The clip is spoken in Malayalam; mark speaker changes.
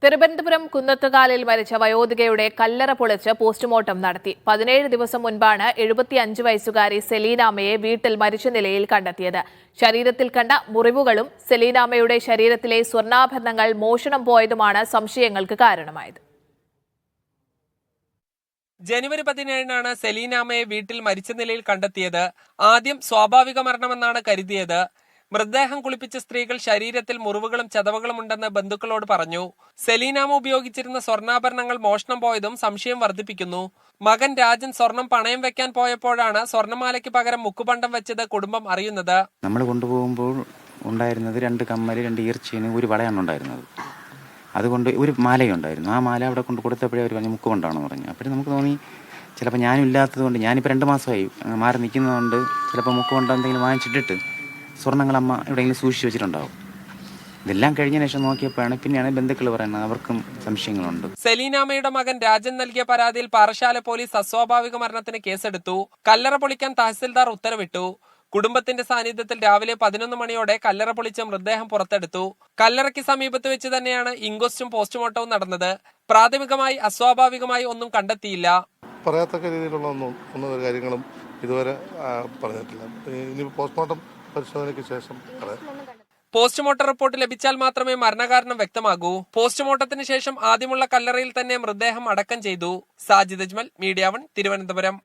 Speaker 1: തിരുവനന്തപുരം കുന്നത്തുകാലിൽ മരിച്ച വയോധികയുടെ കല്ലറ പൊളിച്ച് പോസ്റ്റ്മോർട്ടം നടത്തി. 17 ദിവസം മുൻപാണ് 75 വയസ്സുകാരി സെലീനാമ്മയെ വീട്ടിൽ മരിച്ച നിലയിൽ കണ്ടെത്തിയത്. ശരീരത്തിൽ കണ്ട മുറിവുകളും സെലീനാമ്മയുടെ ശരീരത്തിലെ സ്വർണ്ണാഭരണങ്ങൾ മോഷണം പോയതുമാണ് സംശയങ്ങൾക്ക് കാരണമായത്.
Speaker 2: ജനുവരി 17-നാണ് സെലീനാമ്മയെ വീട്ടിൽ മരിച്ച നിലയിൽ കണ്ടെത്തിയത്. ആദ്യം സ്വാഭാവിക മരണമെന്നാണ് കരുതിയത്. മൃതദേഹം കുളിപ്പിച്ച സ്ത്രീകൾ ശരീരത്തിൽ മുറിവുകളും ചതവുകളും ഉണ്ടെന്ന് ബന്ധുക്കളോട് പറഞ്ഞു. സെലീനാമ്മ ഉപയോഗിച്ചിരുന്ന സ്വർണ്ണാഭരണങ്ങൾ മോഷണം പോയതും സംശയം വർദ്ധിപ്പിക്കുന്നു. മകൻ രാജൻ സ്വർണം പണയം വെക്കാൻ പോയപ്പോഴാണ് സ്വർണ്ണമാലയ്ക്ക് പകരം മുക്കുപണ്ടം വെച്ചത് കുടുംബം അറിയുന്നത്.
Speaker 3: നമ്മൾ കൊണ്ടുപോകുമ്പോൾ ഉണ്ടായിരുന്നത് 2 കമ്മല്, 2 ഈർച്ചീന്, ഒരു വളയാണ് ഉണ്ടായിരുന്നത്. അതുകൊണ്ട് ഒരു മാലയുണ്ടായിരുന്നു. ആ മാല അവിടെ കൊണ്ട് കൊടുത്തപ്പോഴേ അവർ പറഞ്ഞു മുക്കുപണ്ടാണെന്ന് പറഞ്ഞു. അപ്പോഴും നമുക്ക് തോന്നി ചിലപ്പോൾ ഞാനും ഇല്ലാത്തത് കൊണ്ട്, ഞാനിപ്പോൾ 2 മാസമായി മാറി നിൽക്കുന്നതുകൊണ്ട് ചിലപ്പോൾ മുക്കുപണ്ടം എന്തെങ്കിലും വാങ്ങിച്ചിട്ടിട്ട് സ്വർണ്ണങ്ങളമ്മ എവിടെയെങ്കിലും സൂക്ഷിച്ച് വെച്ചിട്ടുണ്ടാവും. ഇതെല്ലാം കഴിഞ്ഞ ശേഷം നോക്കിയപ്പോഴാണ് പിന്നെയാണ് ബന്ധുക്കൾ പറയുന്നത് അവർക്കും സംശയങ്ങളുണ്ട്.
Speaker 2: സെലീനാമ്മയുടെ മകൻ രാജൻ നൽകിയ പരാതിയിൽ പാറശാല പോലീസ് അസ്വാഭാവിക മരണത്തിന് കേസെടുത്തു. കല്ലറ പൊളിക്കാൻ തഹസിൽദാർ ഉത്തരവിട്ടു. കുടുംബത്തിന്റെ സാന്നിധ്യത്തിൽ രാവിലെ 11 മണിയോടെ കല്ലറ പൊളിച്ച് മൃതദേഹം പുറത്തെടുത്തു. കല്ലറയ്ക്ക് സമീപത്ത് വെച്ച് തന്നെയാണ് ഇൻക്വസ്റ്റും പോസ്റ്റ്മോർട്ടവും നടന്നത്. പ്രാഥമികമായി അസ്വാഭാവികമായി ഒന്നും കണ്ടെത്തിയില്ല.
Speaker 4: പറയത്തക്ക രീതിയിലുള്ള ഒന്നും കാര്യങ്ങളും ഇതുവരെ പറഞ്ഞിട്ടില്ല. ഇനി പോസ്റ്റ്മോർട്ടം പരിശോധനയ്ക്ക് ശേഷം
Speaker 2: പോസ്റ്റ്മോർട്ടം റിപ്പോർട്ട് ലഭിച്ചാൽ മാത്രമേ മരണകാരണം വ്യക്തമാകൂ. പോസ്റ്റ്മോർട്ടത്തിന് ശേഷം ആദ്യമുള്ള കല്ലറയിൽ തന്നെ മൃതദേഹം അടക്കം ചെയ്തു. സാജിദ് അജ്മൽ, മീഡിയ 1, തിരുവനന്തപുരം.